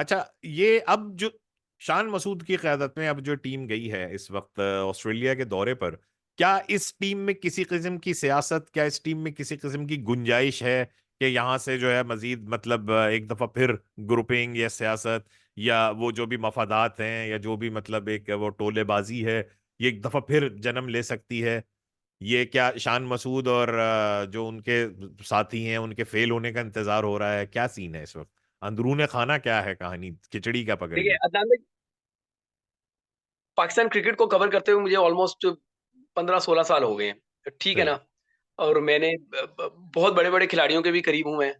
अच्छा, ये अब जो शान मसूद की क़यादत में अब जो टीम गई है इस वक्त ऑस्ट्रेलिया के दौरे पर, क्या इस टीम में किसी किस्म की सियासत, क्या इस टीम में किसी किस्म की गुंजाइश है कि यहाँ से जो है मजीद मतलब एक दफा फिर ग्रुपिंग या सियासत या वो जो भी मफादात हैं या जो भी मतलब एक वो टोलेबाजी है, ये एक दफा फिर जन्म ले सकती है? ये क्या शान मसूद और जो उनके साथी हैं उनके फेल होने का इंतजार हो रहा है? क्या सीन है इस वक्त? अंदरूने खाना क्या है, कहानी खिचड़ी क्या पक रही देखिए है? अदनान भाई, पाकिस्तान क्रिकेट को कवर करते हुए मुझे ऑलमोस्ट 15-16 साल हो गए हैं, ठीक है सही। ना? और मैंने बहुत बड़े-बड़े खिलाड़ियों के भी करीब हूँ मैं,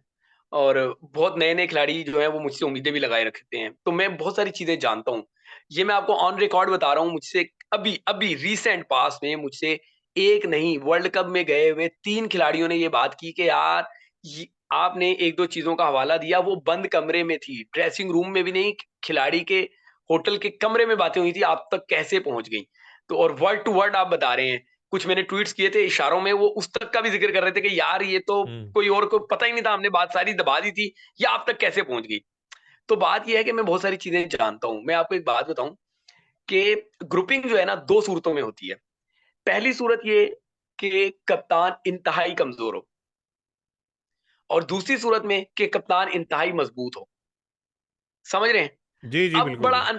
और बहुत नए-नए खिलाड़ी जो हैं वो मुझसे उम्मीदें भी लगाए रखते हैं। तो मैं बहुत सारी चीज़ें जानता हूँ। ये मैं आपको ऑन रिकॉर्ड बता रहा हूँ, मुझसे अभी रीसेंट पास्ट में मुझसे 1 नहीं, वर्ल्ड कप में गए हुए 3 खिलाड़ियों ने ये बात की कि यार ये आपने 1-2 चीज़ों का हवाला दिया, वो बंद कमरे में थी, ड्रेसिंग रूम में भी नहीं, खिलाड़ी के होटल के कमरे में बातें हुई थी, आप तक कैसे पहुँच गई? तो और वर्ड टू वर्ड आप बता रहे हैं। कुछ मैंने ट्वीट्स किए थे इशारों में, वो उस तक का भी ज़िक्र कर रहे थे कि यार ये तो हम्म। कोई और को पता ही नहीं था, हमने बात सारी दबा दी थी, ये आप तक कैसे पहुँच गई? तो बात ये है कि मैं बहुत सारी चीज़ें जानता हूँ। मैं आपको एक बात बताऊँ कि ग्रुपिंग जो है ना 2 सूरतों में होती है। पहली सूरत ये कि कप्तान इंतहाई कमज़ोर हो, और दूसरी सूरत में कि कप्तान इंतहाई मज़बूत हो। समझ रहे हैं? जी जी, अब बिल्कुल बड़ा बिल्कुल।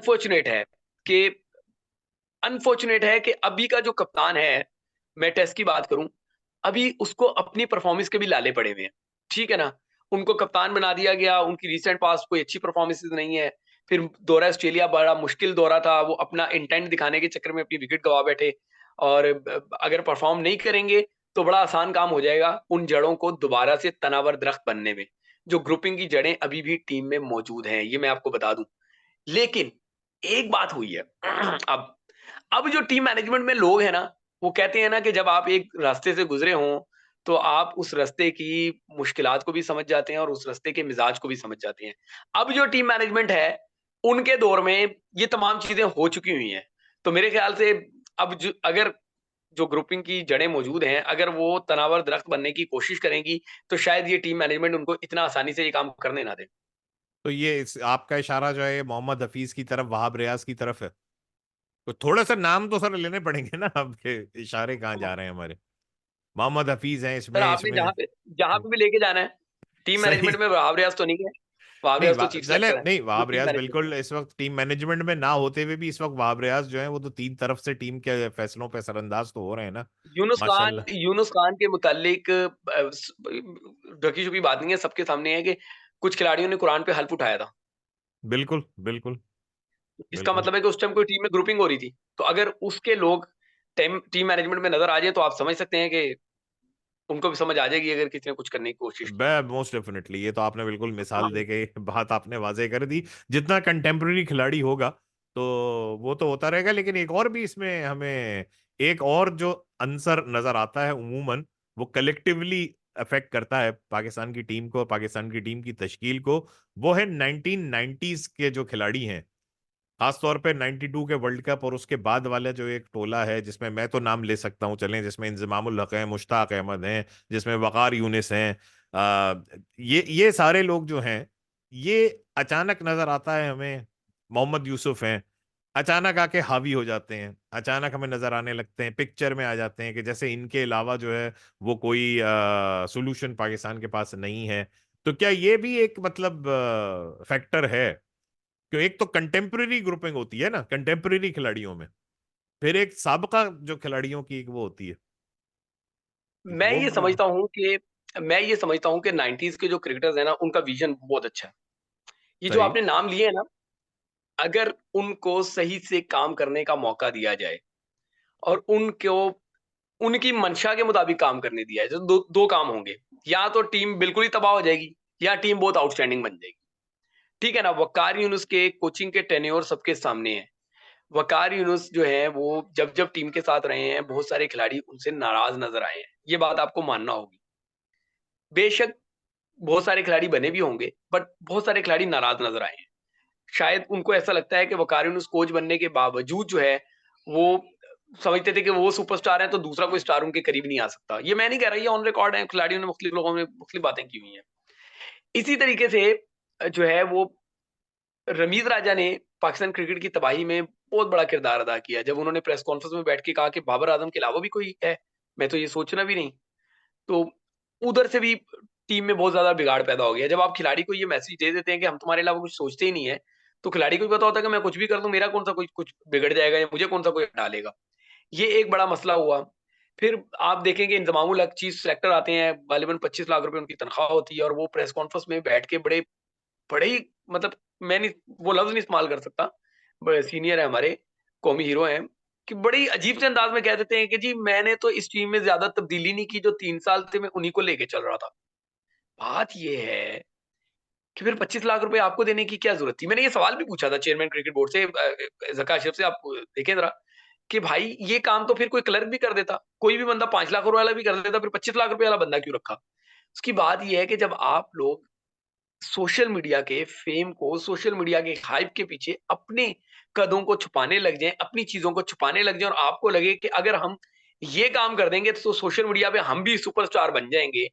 अनफॉर्च्यूनेट है कि अभी का जो कप्तान है, मैं टेस्ट की बात करूँ, अभी उसको अपनी परफ़ॉर्मेंस के भी लाले पड़े हुए हैं, ठीक है ना? उनको कप्तान बना दिया गया, उनकी रीसेंट पास्ट कोई अच्छी परफ़ॉर्मेंसेज़ नहीं है। फिर दौरा ऑस्ट्रेलिया बड़ा मुश्किल दौरा था, वो अपना इंटेंट दिखाने के चक्कर में अपनी विकेट गँवा बैठे, और अगर परफ़ॉर्म नहीं करेंगे, तो बड़ा आसान काम हो जाएगा उन जड़ों को दोबारा से तनावर दरख्त बनने में। जो ग्रुपिंग की जड़ें अभी भी टीम में मौजूद हैं, ये मैं आपको बता दूँ। लेकिन एक बात हुई है अब अब जो टीम मैनेजमेंट में लोग हैं ना, वो कहते हैं ना कि जब आप एक रास्ते से गुज़रे हों, तो आप उस रास्ते की मुश्किलात को भी समझ जाते हैं और उस रास्ते के मिज़ाज को भी समझ जाते हैं। अब जो टीम मैनेजमेंट है, उनके दौर में ये तमाम चीज़ें हो चुकी हुई हैं। तो मेरे ख़्याल से अब जो अगर जो ग्रुपिंग की जड़ें मौजूद हैं, अगर वो तनावर दरख्त बनने की कोशिश करेंगी, तो शायद ये टीम मैनेजमेंट उनको इतना आसानी से ये काम करने ना दें। तो ये आपका इशारा जो है मोहम्मद हफीज की तरफ, वहाब रियाज की तरफ है? तो थोड़ा सा नाम तो सर लेने पड़ेंगे ना, आपके इशारे कहाँ जा रहे हैं हमारे? मोहम्मद हफीज हैं सर इसमें आपने इसमें जहाँ पे भी लेके जाना है, टीम सही। मैनेजमेंट में वहाब रियाज तो नहीं है, वहाब नहीं रियाज तो चीफ चले सेलेक्टर है, नहीं, वो वहाब टीम रियाज मैनेजमेंट में बिल्कुल इस वक्त टीम मैनेजमेंट में ना होते हुए भी इस वक्त वहाब रियाज जो है वो तो तीन तरफ से टीम के फैसलों पे असरअंदाज तो हो रहे हैं ना, है। माशाल्लाह। यूनुस खान के मुतालिक ढकी-छुपी बात नहीं है, सबके सामने है कि कुछ खिलाड़ियों ने कुरान पे हल्फ उठाया था। बिल्कुल बिल्कुल इसका बिल्कुल। मतलब है कि उस टाइम कोई टीम में ग्रुपिंग हो रही थी। तो अगर उसके लोग टीम टीम मैनेजमेंट में नज़र आ जाएँ, तो आप समझ सकते हैं कि उनको भी समझ आ जाएगी अगर किसी ने कुछ करने की कोशिश की है। मोस्ट डेफिनेटली, ये तो आपने बिल्कुल मिसाल दे के बात आपने वाजे कर दी। जितना कंटेम्प्रेरी खिलाड़ी होगा तो वो तो होता रहेगा, लेकिन एक और भी इसमें हमें एक और जो अंसर नजर आता है उमूमन, वो कलेक्टिवली अफेक्ट करता है पाकिस्तान की टीम को, पाकिस्तान की टीम की तश्कील को। वो है 1990s के जो खिलाड़ी हैं, खासतौर पे 92 के वर्ल्ड कप और उसके बाद वाला जो एक टोला है, जिसमें मैं तो नाम ले सकता हूँ, चलें, जिसमें इंजमामुल हक हैं, मुश्ताक अहमद हैं, जिसमें वकार यूनिस हैं, ये सारे लोग जो हैं, ये अचानक नजर आता है हमें। मोहम्मद यूसुफ हैं, अचानक आके हावी हो जाते हैं, अचानक हमें नजर आने लगते हैं, पिक्चर में आ जाते हैं कि जैसे इनके अलावा जो है वो कोई सोल्यूशन पाकिस्तान के पास नहीं है। तो क्या ये भी एक मतलब फैक्टर है? क्यों, एक तो कंटेम्प्रेरी ग्रुपिंग होती है ना कंटेम्प्रेरी खिलाड़ियों में, फिर एक साबका जो खिलाड़ियों की एक वो होती है, एक मैं वो ये मतलब। समझता हूँ कि 90s के जो क्रिकेटर्स हैं ना, उनका विज़न बहुत अच्छा है। ये जो सही। आपने नाम लिए हैं ना, अगर उनको सही से काम करने का मौका दिया जाए और उनको उनकी मंशा के मुताबिक काम करने दिया जाए, तो 2 काम होंगे। या तो टीम बिल्कुल ही तबाह हो जाएगी, या टीम बहुत आउटस्टैंडिंग बन जाएगी। ठीक है ना? वक़ार यूनुस के कोचिंग के टेन्योर सबके सामने है। वक़ार यूनुस जो है, वो जब-जब टीम के साथ रहे हैं, बहुत सारे खिलाड़ी उनसे नाराज़ नज़र आए हैं। ये बात आपको मानना होगी। बेशक बहुत सारे खिलाड़ी बने भी होंगे, बट बहुत सारे खिलाड़ी नाराज़ नज़र आए हैं। शायद उनको ऐसा लगता है कि वकार यूनुस कोच बनने के बावजूद जो है, वो समझते थे कि वो सुपरस्टार हैं, तो दूसरा कोई स्टार उनके करीब नहीं आ सकता। ये मैं नहीं कह रहा, ये ऑन रिकॉर्ड है, खिलाड़ियों ने मुख्तलिफ लोगों ने मुख्तलिफ बातें की हुई हैं। इसी तरीके से जो है वो रमीज राजा ने पाकिस्तान क्रिकेट की तबाही में बहुत बड़ा किरदार अदा किया। जब उन्होंने प्रेस कॉन्फ्रेंस में बैठ के कहा कि बाबर आजम के अलावा भी कोई है, मैं तो ये सोचना भी नहीं। तो उधर से भी टीम में बहुत ज़्यादा बिगाड़ पैदा हो गया। जब आप खिलाड़ी को ये मैसेज दे देते हैं कि हम तुम्हारे अलावा कुछ सोचते ही नहीं है, तो खिलाड़ी को भी पता होता है कि मैं कुछ भी कर दूँ, मेरा कौन-सा कोई कुछ बिगड़ जाएगा या मुझे कौन-सा कोई हटा लेगा। ये एक बड़ा मसला हुआ। फिर आप देखेंगे इंज़मामुल हक चीफ सेलेक्टर आते हैं, गालिबन 25 लाख रुपए उनकी तनख्वाह होती है और वो प्रेस कॉन्फ्रेंस में बैठ के बड़े बड़े ही मतलब मैं नहीं वो लफ्ज़ नहीं इस्तेमाल कर सकता। बड़े सीनियर है हमारे, कौमी हीरो हैं, कि बड़ी अजीब से अंदाज़ में कह देते हैं कि जी मैंने तो इस टीम में ज़्यादा तब्दीली नहीं की, जो 3 साल थे मैं उन्हीं को लेके चल रहा था। बात ये है कि फिर 25 लाख रुपए आपको देने की क्या ज़रूरत थी? मैंने ये सवाल भी पूछा था चेयरमैन क्रिकेट बोर्ड से ज़का अशरफ से, आप देखें ज़रा कि भाई ये काम तो फिर कोई क्लर्क भी कर देता। कोई भी बंदा 5 लाख रुपए वाला भी कर देता, फिर 25 लाख रुपए वाला बंदा क्यों रखा? उसकी बात ये है कि जब आप लोग सोशल मीडिया के फेम को, सोशल मीडिया के हाइप के पीछे अपने कदों को छुपाने लग जाएँ, अपनी चीज़ों को छुपाने लग जाएँ और आपको लगे कि अगर हम ये काम कर देंगे तो सोशल मीडिया पे हम भी सुपरस्टार बन जाएँगे।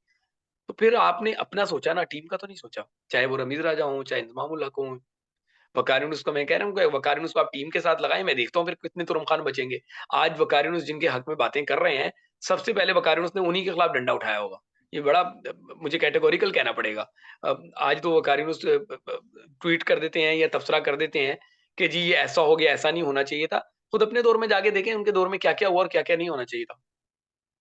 तो फिर आपने अपना सोचा ना, टीम का तो नहीं सोचा। चाहे वो रमीज़ राजा हों, चाहे इंज़मामुल हक हों, वकार यूनुस को मैं कह रहा हूँ कि वकार यूनुस को आप टीम के साथ लगाएँ, मैं देखता हूँ फिर कितने तुरम खान बचेंगे। आज वकार यूनुस जिनके हक में बातें कर रहे हैं, सबसे पहले वकार यूनुस ने उन्हीं के खिलाफ डंडा उठाया होगा। ये बड़ा मुझे कैटेगोरिकल कहना पड़ेगा। आज तो वकार यूनुस ट्वीट कर देते हैं या तबसरा कर देते हैं कि जी ये ऐसा हो गया, ऐसा नहीं होना चाहिए था। खुद अपने दौर में जाके देखें उनके दौर में क्या-क्या हुआ और क्या-क्या नहीं होना चाहिए था।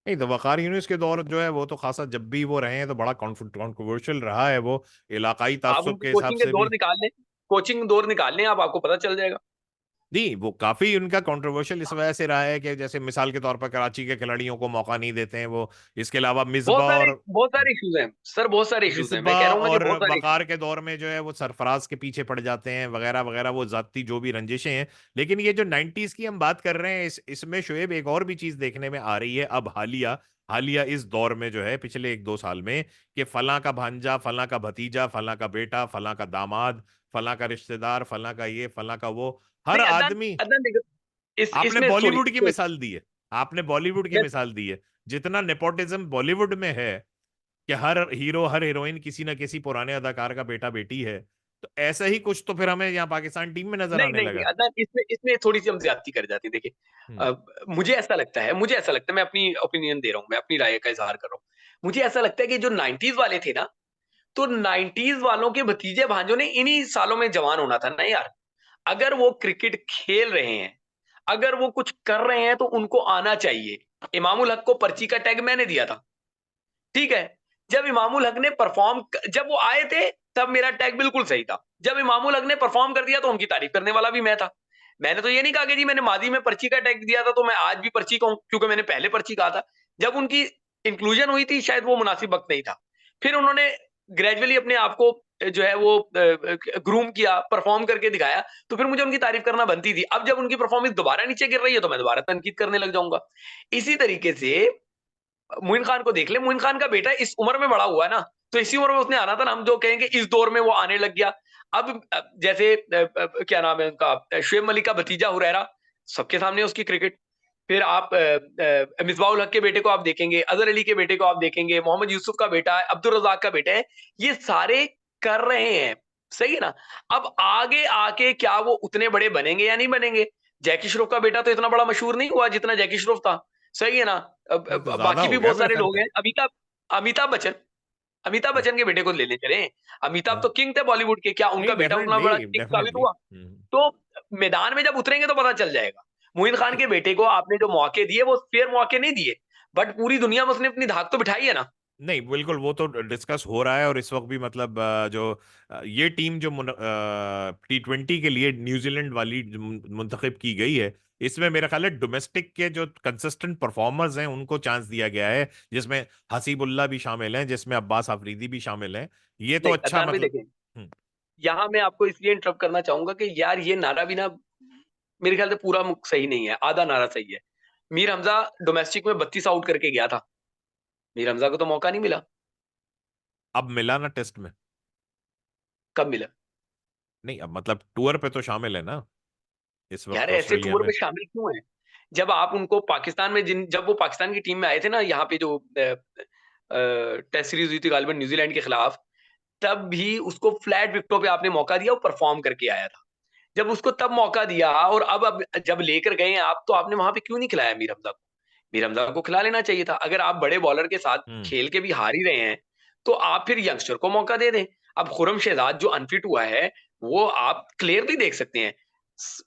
नहीं तो वकार यूनुस के दौर जो है वो तो खासा, जब भी वो रहे हैं तो बड़ा कॉन्ट्रोवर्शियल रहा है वो, इलाकाई आप ताज्जुब उनके के हिसाब कोचिंग के से दौर भी। निकाल लें, कोचिंग दौर निकाल लें आप, आपको पता चल जाएगा। नहीं, वो काफी उनका कंट्रोवर्शियल इस वजह से रहा है कि जैसे मिसाल के तौर पर कराची के खिलाड़ियों को मौका नहीं देते हैं वो। इसके अलावा बहुत सारे इश्यूज़ हैं। सर बहुत सारे इश्यूज़ हैं। मैं मिसबा कह रहा हूँ ना कि और बहुत सारे इश्यूज़ वकार हैं। के दौर में जो है वो सरफराज के पीछे पड़ जाते हैं वगैरह वगैरह, वो जाती जो भी रंजिशें हैं। लेकिन ये जो 90s की हम बात कर रहे हैं, इसमें शुएब एक और भी चीज देखने में आ रही है अब हालिया हालिया इस दौर में जो है पिछले 1-2 साल में, कि फलां का भांजा, फलां का भतीजा, फलां का बेटा, फलां का दामाद, फलां का रिश्तेदार, फलां का ये, फलां का वो, हर नहीं अदनान आदमी। अदनान देखो इस आपने इसमें सॉरी बॉलीवुड की मिसाल दी है, आपने बॉलीवुड की मैं मिसाल दी है। जितना नेपोटिज्म बॉलीवुड में है कि हर हीरो हर हीरोइन किसी ना किसी पुराने अदाकार का बेटा बेटी है, तो ऐसा ही कुछ तो फिर हमें यहाँ पाकिस्तान टीम में नजर नहीं, आने नहीं, नहीं लगा। अदनान इसमें इसमें थोड़ी-सी हम ज़्यादती कर जाते हैं। देखिए हम्म। मुझे ऐसा लगता है, मैं अपनी ओपिनियन दे रहा हूँ, मैं अपनी राय का इज़हार कर रहा हूँ। मुझे ऐसा लगता है कि जो 90s वाले थे ना, तो 90s वालों के भतीजे-भांजों ने इन्हीं सालों में जवान होना था ना यार। अगर वो क्रिकेट खेल रहे हैं, अगर वो कुछ कर रहे हैं तो उनको आना चाहिए। इमामुल हक को पर्ची का टैग मैंने दिया था। ठीक है? जब इमामुल हक ने परफ़ॉर्म क जब वो आए थे, तब मेरा टैग बिल्कुल सही था। जब इमामुल हक ने परफ़ॉर्म कर दिया, तो उनकी तारीफ़ करने वाला भी मैं था। मैंने तो ये नहीं कहा कि जी मैंने माज़ी में पर्ची का टैग दिया था, तो मैं आज भी पर्ची का हूँ, क्योंकि मैंने पहले पर्ची कहा था। जब उनकी इंक्लूज़न हुई थी, शायद वो मुनासिब वक़्त नहीं था। फिर उन्होंने ग्रेजुअली अपने आप को जो है वो ग्रूम किया, परफ़ॉर्म करके दिखाया, तो फिर मुझे उनकी तारीफ़ करना बनती थी। अब जब उनकी परफ़ॉर्मेंस दोबारा नीचे गिर रही है, तो मैं दोबारा तनकीद करने लग जाऊँगा। इसी तरीके से मोइन खान को देख ले, मोइन खान का बेटा इस उम्र में बड़ा हुआ है ना, तो इसी उम्र में उसने आना था ना, हम जो कहेंगे इस दौर में वो आने लग गया। अब जैसे क्या नाम है उनका, शुएब मलिक का भतीजा हुरैरा, सबके सामने उसकी क्रिकेट। फिर आप मिसबाह-उल हक के बेटे को आप देखेंगे, अज़हर अली के बेटे को आप देखेंगे, मोहम्मद यूसुफ का बेटा है, अब्दुल रज़ाक का बेटा है, ये सारे कर रहे हैं, सही है ना? अब आगे आके क्या वो उतने बड़े बनेंगे या नहीं बनेंगे? जैकी श्रॉफ का बेटा तो इतना बड़ा मशहूर नहीं हुआ जितना जैकी श्रॉफ था, सही है ना? ये तो ज्यादा बाकी हो भी गया बहुत मेरे सारे ख्याल लोग पे। हैं। अमिताभ बच्चन अमिताभ हाँ, बच्चन के बेटे को लेने चलें। अमिताभ हाँ। तो किंग थे बॉलीवुड के, क्या नहीं, उनका बेटा उतना बड़ा डेफिनेटली किंग साबित डेफिनेटली। हुआ? तो मैदान में जब उतरेंगे तो पता चल जाएगा। मोइन खान के बेटे को आपने जो मौके दिए, वो फेयर मौके नहीं दिए, बट पूरी दुनिया में उसने अपनी धाक तो बिठाई है ना। नहीं, बिल्कुल वो तो डिस्कस हो रहा है, और इस वक्त भी मतलब ये टीम जो T20 के लिए न्यूजीलैंड वाली जो मुंतखब की गई है, इसमें मेरा ख्याल है डोमेस्टिक के जो कंसिस्टेंट परफॉर्मर्स हैं उनको चांस दिया गया है, जिसमें हसीबुल्ला भी शामिल हैं, जिसमें अब्बास अफरीदी भी शामिल हैं। ये तो नहीं, अच्छा अदनान भाई मतलब। देखें, हम्म। यहाँ मैं आपको इसलिए इंटरप्ट करना चाहूँगा कि यार ये नारा भी ना मेरे ख्याल से पूरा सही नहीं है, आधा नारा सही है। मीर हमज़ा डोमेस्टिक में 32 आउट करके गया था। मीर हमज़ा को तो मौका नहीं मिला। अब मिला ना टेस्ट में। कब मिला? नहीं, अब मतलब टूर पे तो शामिल है ना इस यार वक्त ऐसे ऑस्ट्रेलिया टूर में। में शामिल क्यों हैं? जब आप उनको पाकिस्तान में जब वो पाकिस्तान की टीम में आए थे ना, यहाँ पे जो टेस्ट सीरीज़ हुई थी गालिबन न्यूज़ीलैंड के खिलाफ, तब भी उसको फ्लैट विकेटों पे आपने मौका दिया, वो परफॉर्म करके आया था। जब उसको तब मौका दिया और अब जब लेकर गए आप, तो आपने वहां पे क्यों नहीं खिलाया मीर हमजा को? मीर हमजा को खिला लेना चाहिए था। अगर आप बड़े बॉलर के साथ हम्म। खेल के भी हार ही रहे हैं, तो आप फिर यंगस्टर को मौका दे दें। अब खुरम शहजाद जो अनफिट हुआ है, वो आप क्लियरली देख सकते हैं।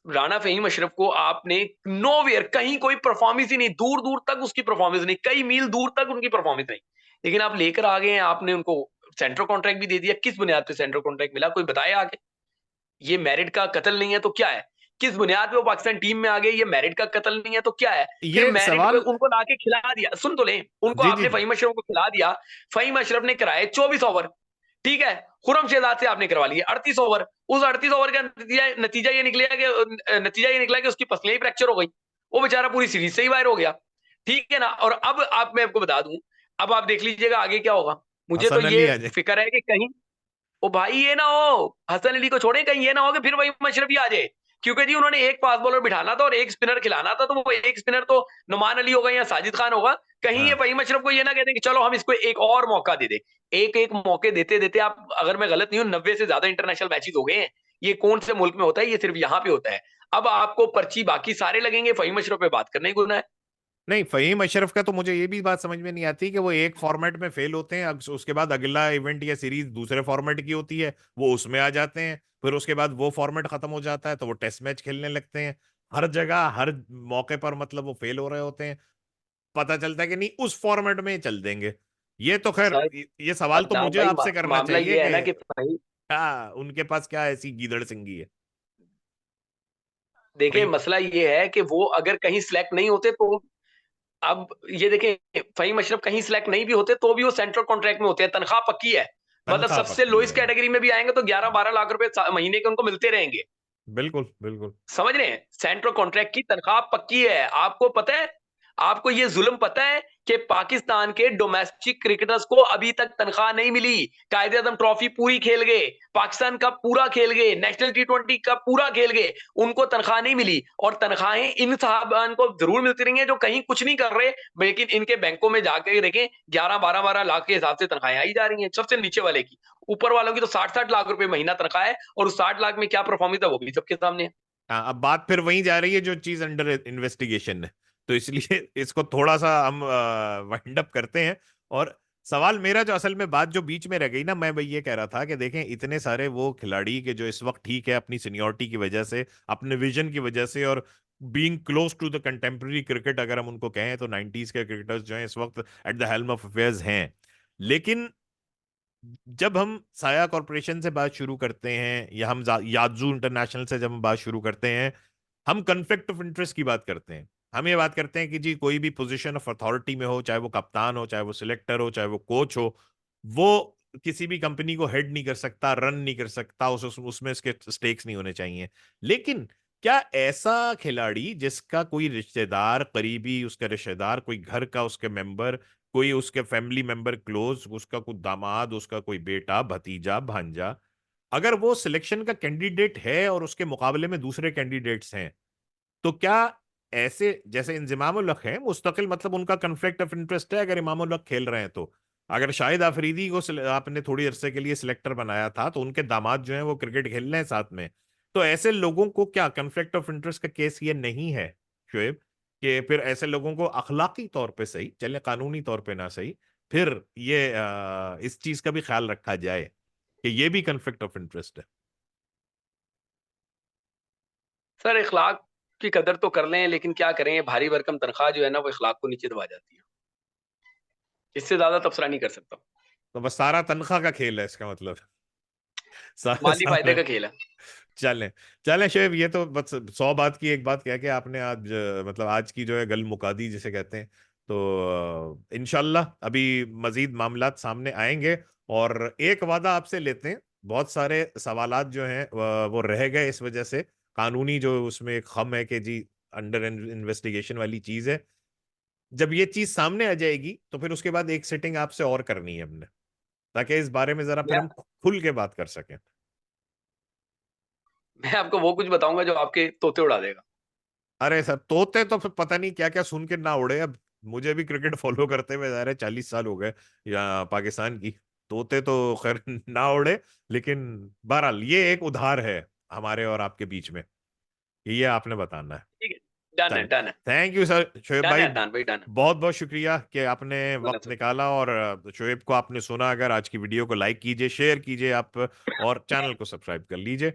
राणा फहीम अशरफ को आपने नोवेयर कहीं कोई परफॉर्मेंस ही नहीं, दूर दूर तक उसकी परफॉर्मेंस नहीं, कई मील दूर तक उनकी परफॉर्मेंस नहीं। लेकिन आप लेकर आ गए हैं, आपने उनको सेंट्रल कॉन्ट्रैक्ट भी दे दिया। किस बुनियाद पे सेंट्रल कॉन्ट्रैक्ट मिला, कोई बताए आगे? ये मेरिट का कत्ल नहीं है तो क्या है? किस बुनियाद पे वो पाकिस्तान टीम में आ गए? ये मेरिट का कत्ल नहीं है तो क्या है? फिर ये मेरिट पे सवाल। उनको लाके खिला दिया, सुन तो लें, उनको जी जी आपने जी। फहीम अशरफ को खिला दिया। फहीम अशरफ ने कराए 24 ओवर, ठीक है? खुरम शहजाद से आपने करवा लिए 38 ओवर। उस 38 ओवर का नतीजा ये निकला कि उसकी पसलियां ही फ्रैक्चर हो गई। वो बेचारा पूरी सीरीज से ही बाहर हो गया। ठीक है ना? और अब आप मैं आपको बता दूं, अब आप देख लीजिएगा आगे क्या होगा। मुझे तो हसन अली ये आ जाए। फिक्र है कि कहीं ओ भाई ये ना हो, हसन अली को छोड़े, कहीं ये ना हो कि फिर वही मशरफी आ जाए। क्योंकि जी उन्होंने एक फास्ट बॉलर बिठाना था और एक स्पिनर खिलाना था, तो वो एक स्पिनर तो नुमान अली होगा या साजिद खान होगा। कहीं ये हाँ। वही मशरफ को ये ना कहते कि चलो हम इसको एक और मौका दे दे। एक एक मौके देते देते आप, अगर मैं गलत नहीं हूं, 90 से ज्यादा इंटरनेशनल मैचेस हो गए हैं। ये कौन से मुल्क में होता है? ये सिर्फ यहाँ पे होता है। अब आपको पर्ची बाकी सारे लगेंगे, फहीम अशरफ पे बात करने ही गुना है। नहीं, फहीम अशरफ का तो मुझे ये भी बात समझ में नहीं आती कि वो एक फॉर्मेट में फेल होते हैं, उसके बाद अगला इवेंट या सीरीज दूसरे फॉर्मेट की होती है, वो उसमें आ जाते हैं, फिर उसके बाद वो फॉर्मेट खत्म हो जाता है तो वो टेस्ट मैच खेलने लगते हैं। हर जगह हर मौके पर मतलब वो फेल हो रहे होते हैं। पता चलता है कि नहीं उस फॉर्मेट में ही चल देंगे। ये तो खैर सर ये सवाल तो अरदान मुझे भाई, आपसे करना मामला चाहिए ये है कि ना कि फहीम, हाँ उनके पास क्या ऐसी गीदड़ सिंगी है। देखिए फहीम। मसला ये है कि वो अगर कहीं सिलेक्ट नहीं होते तो, अब ये देखें, फहीम अशरफ कहीं सिलेक्ट नहीं भी होते तो भी वो सेंट्रल कॉन्ट्रैक्ट में होते हैं, तनख्वाह पक्की है। मतलब तनख्वाह सबसे पक्की लोएस्ट है। कैटेगरी में भी आएंगे तो 11-12 लाख रुपए महीने के उनको मिलते रहेंगे। बिल्कुल बिल्कुल। समझ रहे हैं? सेंट्रल कॉन्ट्रैक्ट की तनख्वाह पक्की है। आपको पता है, आपको ये जुल्म पता है कि पाकिस्तान के डोमेस्टिक क्रिकेटर्स को अभी तक तनख्वाह नहीं मिली। कायदे आजम ट्रॉफी पूरी खेल गए, पाकिस्तान का पूरा खेल गए, नेशनल टी20 का पूरा खेल गए, उनको तनख्वाह नहीं मिली। और तनख्वाहें इन साहबान को जरूर मिलती रही हैं जो कहीं कुछ नहीं कर रहे, लेकिन इनके बैंकों में जाकर देखें 11-12 लाख के हिसाब से तनख्वाहें आई जा रही हैं, सबसे नीचे वाले की। ऊपर वालों की तो 60-60 लाख रुपए महीना तनख्वाह है, और उस 60 लाख में क्या परफॉर्मेंस है वो भी सबके सामने है। हाँ, अब बात फिर वहीं जा रही है जो चीज अंडर इन्वेस्टिगेशन है। तो इसलिए इसको थोड़ा सा हम वाइंड अप करते हैं। और सवाल मेरा जो असल में बात जो बीच में रह गई ना, मैं भाई ये कह रहा था कि देखें इतने सारे वो खिलाड़ी के जो इस वक्त ठीक है अपनी सीनियोरिटी की वजह से, अपने विजन की वजह से, और being close to the contemporary cricket अगर हम उनको कहें, तो 90s के क्रिकेटर्स जो हैं इस वक्त at the helm of affairs हैं। लेकिन जब हम साया कॉरपोरेशन से बात शुरू करते हैं या हम यादजू इंटरनेशनल से जब हम बात शुरू करते हैं, हम कन्फ्लिक्ट ऑफ इंटरेस्ट की बात करते हैं। हम ये बात करते हैं कि जी कोई भी पोजीशन ऑफ अथॉरिटी में हो, चाहे वो कप्तान हो, चाहे वो सिलेक्टर हो, चाहे वो कोच हो, वो किसी भी कंपनी को हेड नहीं कर सकता, रन नहीं कर सकता, उसमें उसके स्टेक्स नहीं होने चाहिए। लेकिन क्या ऐसा खिलाड़ी जिसका कोई रिश्तेदार करीबी, उसका रिश्तेदार कोई घर का उसके मेंबर, कोई उसके फैमिली मेंबर क्लोज, उसका कोई दामाद, उसका कोई बेटा, भतीजा, भांजा, अगर वो सिलेक्शन का कैंडिडेट है और उसके मुकाबले में दूसरे कैंडिडेट्स हैं, तो क्या ऐसे जैसे इंजमाम उल हक है मुस्तकिल, मतलब उनका कन्फ्लिक्ट ऑफ इंटरेस्ट है अगर इमाम उल हक खेल रहे हैं तो। अगर शाहिद आफरीदी को आपने थोड़ी अरसे के लिए सिलेक्टर बनाया था तो उनके दामाद जो हैं वो क्रिकेट खेल रहे हैं साथ में, तो ऐसे लोगों को क्या कन्फ्लिक्ट ऑफ इंटरेस्ट का केस ये नहीं है शुएब, कि फिर ऐसे लोगों को अखलाकी तौर पे सही चले, कानूनी तौर पे ना सही, फिर ये इस चीज का भी ख्याल रखा जाए कि ये भी कन्फ्लिक्ट ऑफ इंटरेस्ट है। सर इखलाक की कदर तो कर लें, लेकिन क्या करें, ये भारी भरकम तनख्वाह जो है ना वो इखलाक को नीचे दबा जाती है। इससे ज्यादा तबसरा नहीं कर सकता। तो बस सारा तनख्वाह का खेल है इसका मतलब। माली फायदे सारा। का खेल है। चलें। चलें शेब, ये तो बस 100 बात की एक बात कह के आपने आज मतलब आज की जो है गल मुका दी जिसे कहते हैं। तो इंशाल्लाह अभी मजीद मामलात सामने आएंगे। और एक वादा आपसे लेते हैं, बहुत सारे सवालात जो हैं वो रह गए इस वजह से, कानूनी जो उसमें एक खम है कि जी अंडर इन्वेस्टिगेशन वाली चीज है। जब ये चीज सामने आ जाएगी तो फिर उसके बाद एक सिटिंग आपसे और करनी है हमने, ताकि इस बारे में जरा फिर मैं हम खुल के बात कर सकें। मैं आपको वो कुछ बताऊंगा जो आपके तोते उड़ा देगा। अरे सर, तोते तो फिर पता नहीं क्या क्या सुन के ना उड़े। अब मुझे भी क्रिकेट फॉलो करते हुए जा रहे 40 साल हो गए या पाकिस्तान की, तोते तो खैर ना उड़े, लेकिन बहरहाल ये एक उधार है हमारे और आपके बीच में, ये आपने बताना है। ठीक है, डन है, चलिए, डन है, thank you sir Shoaib done भाई, है अदनान भाई, डन है। बहुत बहुत शुक्रिया कि आपने बोलना वक्त सर। निकाला। और शोएब को आपने सुना, अगर आज की वीडियो को लाइक कीजिए, शेयर कीजिए आप, और चैनल को सब्सक्राइब कर लीजिए।